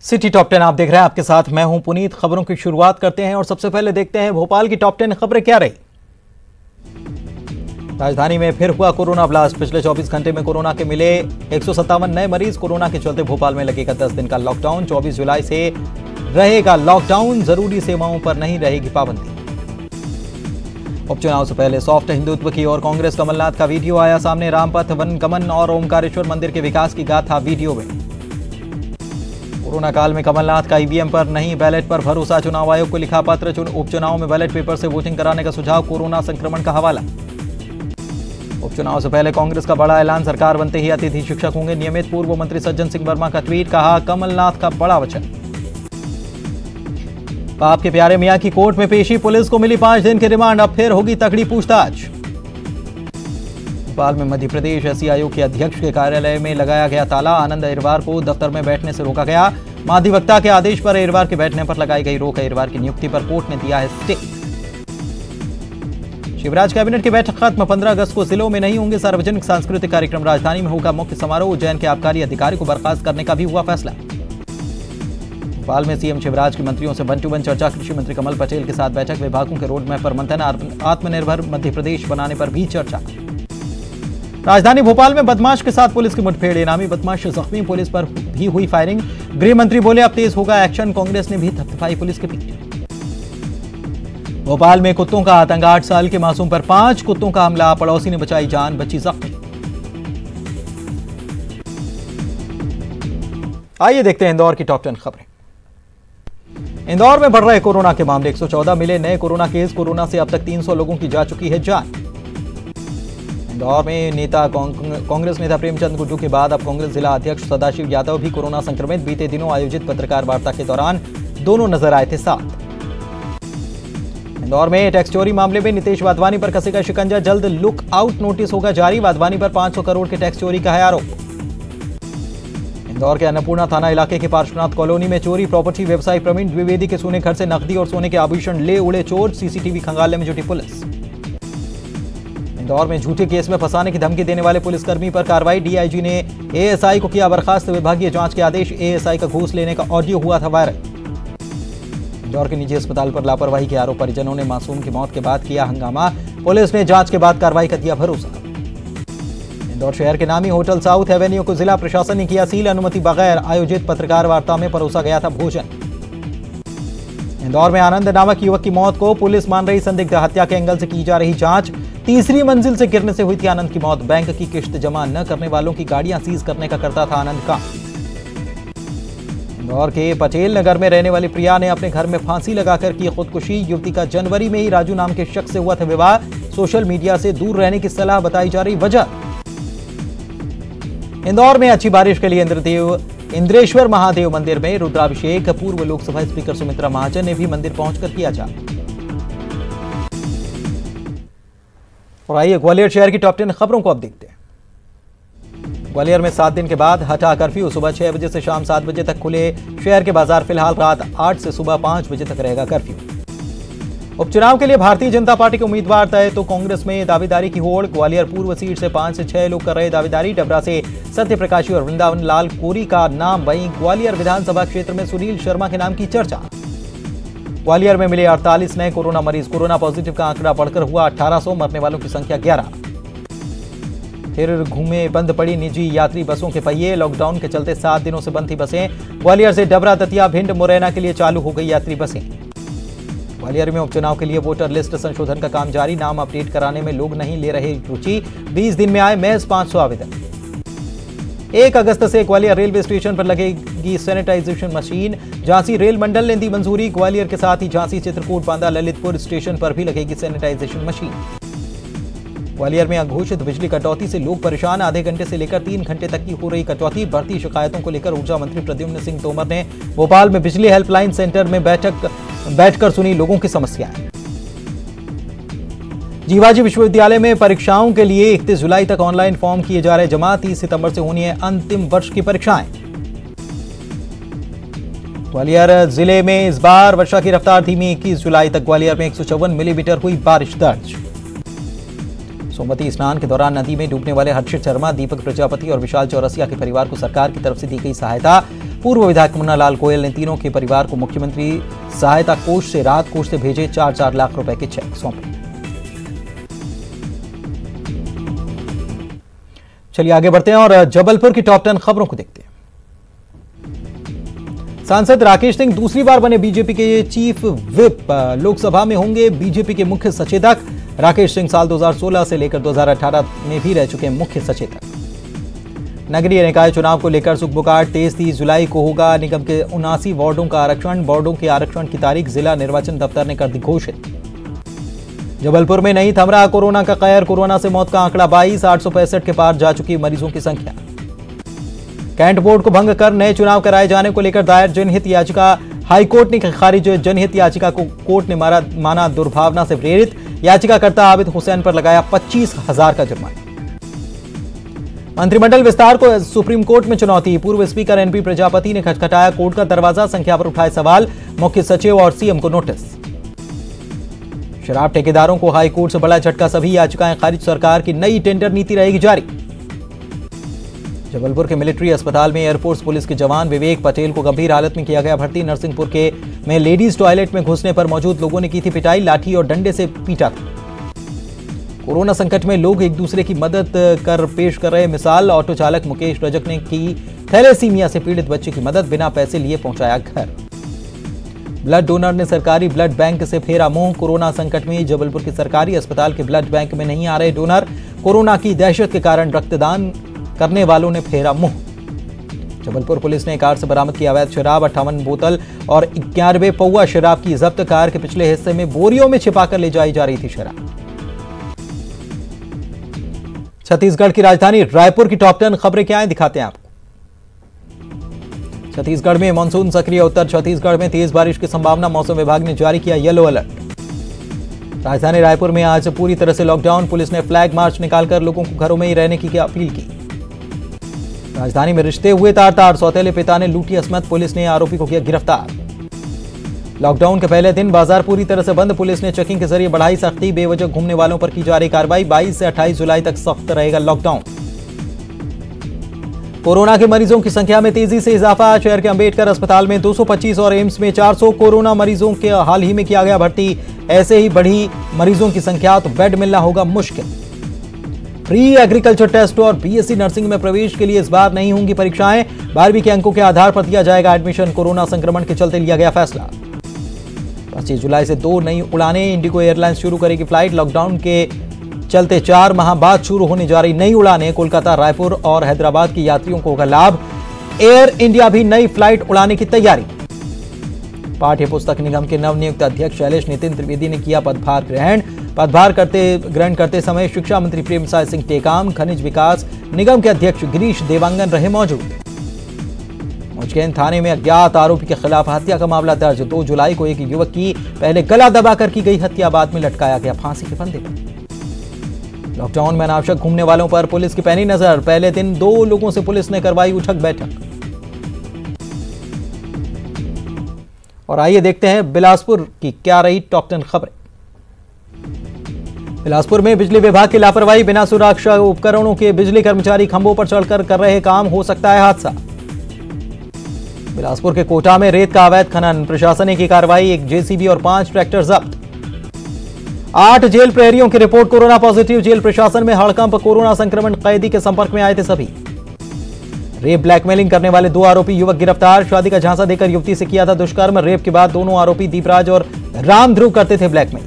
City top 10 आप देख रहे हैं, आपके साथ मैं हूं पुनीत। खबरों की शुरुआत करते हैं और सबसे पहले देखते हैं भोपाल की टॉप 10 खबरें क्या रही। राजधानी में फिर हुआ कोरोना ब्लास्ट। पिछले 24 घंटे में कोरोना के मिले 157 नए मरीज। कोरोना के चलते भोपाल में लगेगा 10 दिन का लॉकडाउन। 24 जुलाई से रहेगा लॉकडाउन। जरूरी सेवाओं पर नहीं रहेगी पाबंदी। उपचुनाव से पहले सॉफ्ट हिंदुत्व की और कांग्रेस कमलनाथ का वीडियो आया सामने। रामपथ, वनगमन और ओमकारेश्वर मंदिर के विकास की गाथा वीडियो में। कोरोना काल में कमलनाथ का ईवीएम पर नहीं बैलेट पर भरोसा। चुनाव आयोग को लिखा पत्र। उपचुनाव में बैलेट पेपर से वोटिंग कराने का सुझाव। कोरोना संक्रमण का हवाला। उपचुनाव से पहले कांग्रेस का बड़ा ऐलान। सरकार बनते ही अतिथि शिक्षक होंगे नियमित। पूर्व मंत्री सज्जन सिंह वर्मा का ट्वीट। कहा कमलनाथ का बड़ा वचन। बाप के प्यारे मियां की कोर्ट में पेशी। पुलिस को मिली 5 दिन की रिमांड। अब फिर होगी तगड़ी पूछताछ। भोपाल में मध्य प्रदेश एससी आयोग के अध्यक्ष के कार्यालय में लगाया गया ताला। आनंद अहिरवार को दफ्तर में बैठने से रोका गया। महाधिवक्ता के आदेश पर अहिरवार के बैठने पर लगाई गई रोक। अहिरवार की नियुक्ति पर कोर्ट ने दिया है स्टे। शिवराज कैबिनेट की बैठक खत्म। 15 अगस्त को जिलों में नहीं होंगे सार्वजनिक सांस्कृतिक कार्यक्रम। राजधानी में होगा मुख्य समारोह। उज्जैन के आबकारी अधिकारी को बर्खास्त करने का भी हुआ फैसला। भोपाल में सीएम शिवराज की मंत्रियों से 1 to 1 चर्चा। कृषि मंत्री कमल पटेल के साथ बैठक। विभागों के रोड मैप पर मंथन। आत्मनिर्भर मध्य प्रदेश बनाने पर भी चर्चा। राजधानी भोपाल में बदमाश के साथ पुलिस की मुठभेड़। इनामी बदमाश जख्मी। पुलिस पर भी हुई फायरिंग। गृह मंत्री बोले अब तेज होगा एक्शन। कांग्रेस ने भी थपथपाई पुलिस के पीछे। भोपाल में कुत्तों का आतंक। 8 साल के मासूम पर 5 कुत्तों का हमला। पड़ोसी ने बचाई जान, बची जख्मी। आइए देखते हैं इंदौर की टॉप 10 खबरें। इंदौर में बढ़ रहे कोरोना के मामले। 114 मिले नए कोरोना केस। कोरोना से अब तक 300 लोगों की जा चुकी है जान। इंदौर में कांग्रेस नेता प्रेमचंद गुड्डू के बाद अब कांग्रेस जिला अध्यक्ष सदाशिव यादव भी कोरोना संक्रमित। बीते दिनों आयोजित पत्रकार वार्ता के दौरान दोनों नजर आए थे साथ। इंदौर में टैक्स चोरी मामले में नितेश वाधवानी पर कसेगा शिकंजा। जल्द लुक आउट नोटिस होगा जारी। वाधवानी पर 500 करोड़ के टैक्स चोरी का है आरोप। इंदौर के अन्नपूर्णा थाना इलाके के पार्श्वनाथ कॉलोनी में चोरी। प्रॉपर्टी व्यवसायी प्रवीण द्विवेदी के सोने घर से नकदी और सोने के आभूषण ले उड़े चोर। सीसीटीवी खंगालने में जुटी पुलिस। इंदौर में झूठे केस में फंसाने की धमकी देने वाले पुलिसकर्मी पर कार्रवाई। डीआईजी ने एएसआई को किया बर्खास्त। विभागीय जांच के आदेश। एएसआई का घूस लेने का ऑडियो हुआ था वायरल। इंदौर के निजी अस्पताल पर लापरवाही के आरोप। परिजनों ने मासूम की मौत के बाद किया हंगामा। पुलिस ने जांच के बाद कार्रवाई का दिया भरोसा। इंदौर शहर के नामी होटल साउथ एवेन्यू को जिला प्रशासन ने किया सील। अनुमति बगैर आयोजित पत्रकार वार्ता में परोसा गया था भोजन। इंदौर में आनंद नामक युवक की मौत को पुलिस मान रही संदिग्ध। हत्या के एंगल से की जा रही जांच। तीसरी मंजिल से गिरने से हुई थी आनंद की मौत। बैंक की किश्त जमा न करने वालों की गाड़ियां सीज करने का करता था आनंद का। इंदौर के पटेल नगर में रहने वाली प्रिया ने अपने घर में फांसी लगाकर की खुदकुशी। युवती का जनवरी में ही राजू नाम के शख्स से हुआ था विवाह। सोशल मीडिया से दूर रहने की सलाह बताई जा रही वजह। इंदौर में अच्छी बारिश के लिए इंद्रेश्वर महादेव मंदिर में रुद्राभिषेक। पूर्व लोकसभा स्पीकर सुमित्रा महाजन ने भी मंदिर पहुंचकर किया जा। और आइए ग्वालियर शहर की टॉप 10 खबरों को अब देखते हैं। ग्वालियर में 7 दिन के बाद हटा कर्फ्यू। सुबह 6 बजे से शाम 7 बजे तक खुले शहर के बाजार। फिलहाल रात 8 से सुबह 5 बजे तक रहेगा कर्फ्यू। उपचुनाव के लिए भारतीय जनता पार्टी के उम्मीदवार तय तो कांग्रेस में दावेदारी की होड़। ग्वालियर पूर्व सीट से 5 से 6 लोग कर रहे दावेदारी। डबरा से सत्य प्रकाशी और वृंदावन लाल कोरी का नाम। वहीं ग्वालियर विधानसभा क्षेत्र में सुनील शर्मा के नाम की चर्चा। ग्वालियर में मिले 48 नए कोरोना मरीज। कोरोना पॉजिटिव का आंकड़ा बढ़कर हुआ 1800। मरने वालों की संख्या 11। फिर घूमे बंद पड़ी निजी यात्री बसों के पहिए। लॉकडाउन के चलते 7 दिनों से बंद थी बसें। ग्वालियर से डबरा, दतिया, भिंड, मुरैना के लिए चालू हो गई यात्री बसें। ग्वालियर में उपचुनाव के लिए वोटर लिस्ट संशोधन का काम जारी। नाम अपडेट कराने में लोग नहीं ले रहे रुचि। 20 दिन में आए महज 500 आवेदन। 1 अगस्त से ग्वालियर रेलवे स्टेशन पर लगेगी सैनिटाइजेशन मशीन। झांसी रेल मंडल ने दी मंजूरी। ग्वालियर के साथ ही झांसी, चित्रकूट, बांदा, ललितपुर स्टेशन पर भी लगेगी सैनिटाइजेशन मशीन। ग्वालियर में अघोषित बिजली कटौती से लोग परेशान। आधे घंटे से लेकर 3 घंटे तक की हो रही कटौती। बढ़ती शिकायतों को लेकर ऊर्जा मंत्री प्रद्युम्न सिंह तोमर ने भोपाल में बिजली हेल्पलाइन सेंटर में बैठकर सुनी लोगों की समस्याएं। जीवाजी विश्वविद्यालय में परीक्षाओं के लिए 31 जुलाई तक ऑनलाइन फॉर्म किए जा रहे जमा। 30 सितंबर से होनी है अंतिम वर्ष की परीक्षाएं। ग्वालियर जिले में इस बार वर्षा की रफ्तार धीमी। 21 जुलाई तक ग्वालियर में 154 मिलीमीटर हुई बारिश दर्ज। सोमवती स्नान के दौरान नदी में डूबने वाले हर्षित शर्मा, दीपक प्रजापति और विशाल चौरसिया के परिवार को सरकार की तरफ से दी गई सहायता। पूर्व विधायक मुन्ना लाल गोयल ने तीनों के परिवार को मुख्यमंत्री सहायता कोष से राहत कोष से भेजे 4-4 लाख रुपए के चेक सौंपे। चलिए आगे बढ़ते हैं और जबलपुर की टॉप 10 खबरों को देखते हैं। सांसद राकेश सिंह दूसरी बार बने बीजेपी के चीफ व्हिप। लोकसभा में होंगे बीजेपी के मुख्य सचेतक। राकेश सिंह साल 2016 से लेकर 2018 में भी रह चुके मुख्य सचेतक। नगरीय निकाय चुनाव को लेकर सुखपुकार 23-30 जुलाई को होगा निगम के 79 वार्डों का आरक्षण। वार्डों के आरक्षण की तारीख जिला निर्वाचन दफ्तर ने कर दी घोषित। जबलपुर में नहीं थम रहा कोरोना का कहर। कोरोना से मौत का आंकड़ा 22, 865 के पार जा चुकी मरीजों की संख्या। कैंट बोर्ड को भंग कर नए चुनाव कराए जाने को लेकर दायर जनहित याचिका हाईकोर्ट ने खारिज। जनहित याचिका को कोर्ट ने माना दुर्भावना से प्रेरित। याचिकाकर्ता आबिद हुसैन पर लगाया 25,000 का जुर्माना। मंत्रिमंडल विस्तार को सुप्रीम कोर्ट में चुनौती। पूर्व स्पीकर एनपी प्रजापति ने खटखटाया कोर्ट का दरवाजा। संख्या पर उठाए सवाल। मुख्य सचिव और सीएम को नोटिस। शराब ठेकेदारों को हाई कोर्ट से बड़ा झटका। सभी याचिकाएं खारिज। सरकार की नई टेंडर नीति रहेगी जारी। जबलपुर के मिलिट्री अस्पताल में एयरफोर्स पुलिस के जवान विवेक पटेल को गंभीर हालत में किया गया भर्ती। नरसिंहपुर के में लेडीज टॉयलेट में घुसने पर मौजूद लोगों ने की थी पिटाई। लाठी और डंडे से पीटा था। कोरोना संकट में लोग एक दूसरे की मदद कर पेश कर रहे मिसाल। ऑटो चालक मुकेश रजक ने की थैलेसीमिया से पीड़ित बच्चे की मदद। बिना पैसे लिए पहुंचाया घर। ब्लड डोनर ने सरकारी ब्लड बैंक से फेरा मुंह। कोरोना संकट में जबलपुर के सरकारी अस्पताल के ब्लड बैंक में नहीं आ रहे डोनर। कोरोना की दहशत के कारण रक्तदान करने वालों ने फेरा मुंह। जबलपुर पुलिस ने कार से बरामद की अवैध शराब 58 बोतल और 91 पौवा शराब की जब्त। कार के पिछले हिस्से में बोरियों में छिपाकर ले जाई जा रही थी शराब। छत्तीसगढ़ की राजधानी रायपुर की टॉप 10 खबरें क्या हैं दिखाते हैं आपको। छत्तीसगढ़ में मानसून सक्रिय। उत्तर छत्तीसगढ़ में तेज बारिश की संभावना। मौसम विभाग ने जारी किया येलो अलर्ट। राजधानी रायपुर में आज पूरी तरह से लॉकडाउन। पुलिस ने फ्लैग मार्च निकालकर लोगों को घरों में ही रहने की अपील की। राजधानी में रिश्ते हुए तार-तार। सौतेले पिता ने लूटी असमत। पुलिस ने आरोपी को किया गिरफ्तार। लॉकडाउन के पहले दिन बाजार पूरी तरह से बंद। पुलिस ने चेकिंग के जरिए बढ़ाई सख्ती। बेवजह घूमने वालों पर की जा रही कार्रवाई। 22 से 28 जुलाई तक सख्त रहेगा लॉकडाउन। कोरोना के मरीजों की संख्या में तेजी से इजाफा। शहर के अंबेडकर अस्पताल में 225 और एम्स में 400 कोरोना मरीजों के हाल ही में किया गया भर्ती। ऐसे ही बढ़ी मरीजों की संख्या तो बेड मिलना होगा मुश्किल। प्री एग्रीकल्चर टेस्ट और बीएससी नर्सिंग में प्रवेश के लिए इस बार नहीं होंगी परीक्षाएं। 12वीं के अंकों के आधार पर दिया जाएगा एडमिशन। कोरोना संक्रमण के चलते लिया गया फैसला। 25 जुलाई से 2 नई उड़ानें। इंडिगो एयरलाइंस शुरू करेगी फ्लाइट। लॉकडाउन के चलते 4 माह बाद शुरू होने जा रही नई उड़ानें। कोलकाता, रायपुर और हैदराबाद के यात्रियों को होगा लाभ। एयर इंडिया भी नई फ्लाइट उड़ाने की तैयारी। पाठ्य पुस्तक निगम के नवनियुक्त अध्यक्ष शैलेश नितिन त्रिवेदी ने किया पदभार ग्रहण। पदभार ग्रहण करते समय शिक्षा मंत्री प्रेमसाय सिंह टेकाम, खनिज विकास निगम के अध्यक्ष गिरीश देवांगन रहे मौजूद। मुचगैन थाने में अज्ञात आरोपी के खिलाफ हत्या का मामला दर्ज। 2 जुलाई को एक युवक की पहले गला दबाकर की गई हत्या, बाद में लटकाया गया फांसी के फंदे पर। लॉकडाउन में अनावश्यक घूमने वालों पर पुलिस की पैनी नजर। पहले दिन 2 लोगों से पुलिस ने करवाई उठक बैठक। और आइए देखते हैं बिलासपुर की क्या रही टॉप 10 खबरें। बिलासपुर में बिजली विभाग की लापरवाही। बिना सुरक्षा उपकरणों के बिजली कर्मचारी खंभों पर चढ़कर कर रहे काम। हो सकता है हादसा। बिलासपुर के कोटा में रेत का अवैध खनन। प्रशासन ने की कार्रवाई। 1 जेसीबी और 5 ट्रैक्टर जब्त। 8 जेल प्रहरियों की रिपोर्ट कोरोना पॉजिटिव। जेल प्रशासन में हड़कंप। कोरोना संक्रमण कैदी के संपर्क में आए थे सभी। रेप ब्लैकमेलिंग करने वाले 2 आरोपी युवक गिरफ्तार। शादी का झांसा देकर युवती से किया था दुष्कर्म। रेप के बाद दोनों आरोपी दीपराज और राम ध्रुव करते थे ब्लैकमेल।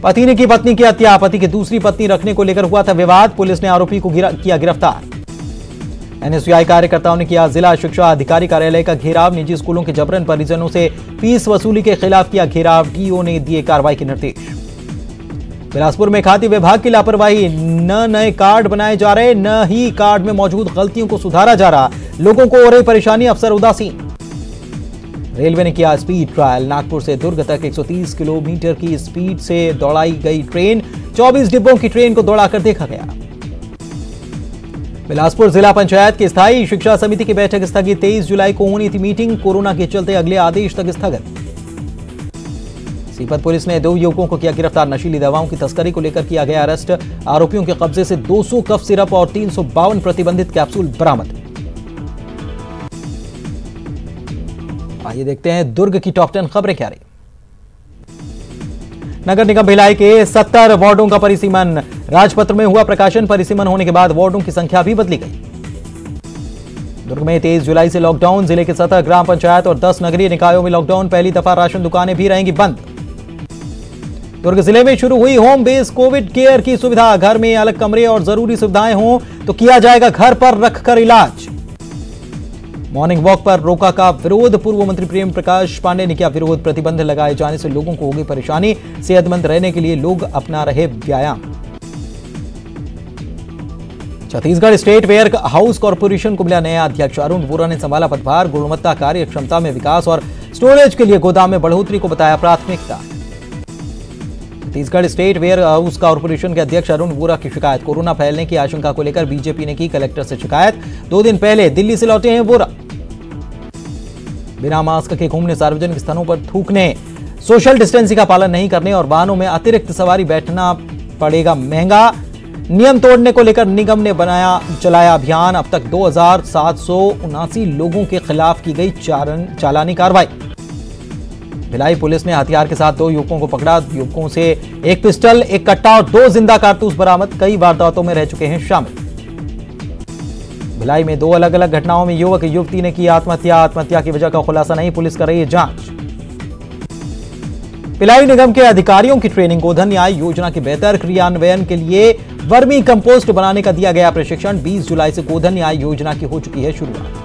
पति ने की पत्नी की हत्या। पति की दूसरी पत्नी रखने को लेकर हुआ था विवाद। पुलिस ने आरोपी को किया गिरफ्तार। एनएसयूआई कार्यकर्ताओं ने किया जिला शिक्षा अधिकारी कार्यालय का घेराव। निजी स्कूलों के जबरन परिजनों से फीस वसूली के खिलाफ किया घेराव। डीओ ने दिए कार्रवाई के निर्देश। बिलासपुर में खाद्य विभाग की लापरवाही। न नए कार्ड बनाए जा रहे, न ही कार्ड में मौजूद गलतियों को सुधारा जा रहा। लोगों को हो रही परेशानी, अफसर उदासीन। रेलवे ने किया स्पीड ट्रायल। नागपुर से दुर्ग तक 130 किलोमीटर की स्पीड से दौड़ाई गई ट्रेन। 24 डिब्बों की ट्रेन को दौड़ाकर देखा गया। बिलासपुर जिला पंचायत की स्थायी शिक्षा समिति की बैठक स्थगित। 23 जुलाई को होनी थी मीटिंग। कोरोना के चलते अगले आदेश तक स्थगित। सीपत पुलिस ने 2 युवकों को किया गिरफ्तार। नशीली दवाओं की तस्करी को लेकर किया गया अरेस्ट। आरोपियों के कब्जे से 200 कफ सिरप और 352 प्रतिबंधित कैप्सूल बरामद। आइए देखते हैं दुर्ग की टॉप 10 खबरें क्या रही। नगर निगम भिलाई के 70 वार्डों का परिसीमन, राजपत्र में हुआ प्रकाशन। परिसीमन होने के बाद वार्डों की संख्या भी बदली गई। दुर्ग में 23 जुलाई से लॉकडाउन, जिले के 17 ग्राम पंचायत और 10 नगरीय निकायों में लॉकडाउन। पहली दफा राशन दुकानें भी रहेंगी बंद। दुर्ग जिले में शुरू हुई होम बेस्ड कोविड केयर की सुविधा। घर में अलग कमरे और जरूरी सुविधाएं हों तो किया जाएगा घर पर रखकर इलाज। मॉर्निंग वॉक पर रोका का विरोध, पूर्व मंत्री प्रेम प्रकाश पांडे ने किया विरोध। प्रतिबंध लगाए जाने से लोगों को होगी परेशानी, सेहतमंद रहने के लिए लोग अपना रहे व्यायाम। Chhattisgarh state warehouse corporation को मिला नया अध्यक्ष, अरुण वोरा ने संभाला पदभार। गुणवत्ता, कार्य क्षमता में विकास और स्टोरेज के लिए गोदाम में बढ़ोतरी को बताया प्राथमिकता। Chhattisgarh state warehouse corporation के अध्यक्ष अरुण वोरा की शिकायत, कोरोना फैलने की आशंका को लेकर बीजेपी ने की कलेक्टर से शिकायत। 2 दिन पहले दिल्ली से लौटे हैं वोरा। बिना मास्क के घूमने, सार्वजनिक स्थानों पर थूकने, सोशल डिस्टेंसिंग का पालन नहीं करने और वाहनों में अतिरिक्त सवारी बैठना पड़ेगा महंगा। नियम तोड़ने को लेकर निगम ने चलाया अभियान। अब तक 2779 लोगों के खिलाफ की गई चालानी कार्रवाई। भिलाई पुलिस ने हथियार के साथ 2 युवकों को पकड़ा। युवकों से 1 पिस्टल, 1 कट्टा और 2 जिंदा कारतूस बरामद। कई वारदातों में रह चुके हैं शामिल। भिलाई में 2 अलग अलग घटनाओं में युवक युवती ने की आत्महत्या। आत्महत्या की वजह का खुलासा नहीं, पुलिस कर रही है जांच। भिलाई निगम के अधिकारियों की ट्रेनिंग, गोधन न्याय योजना के बेहतर क्रियान्वयन के लिए वर्मी कंपोस्ट बनाने का दिया गया प्रशिक्षण। 20 जुलाई से गोधन न्याय योजना की हो चुकी है शुरुआत।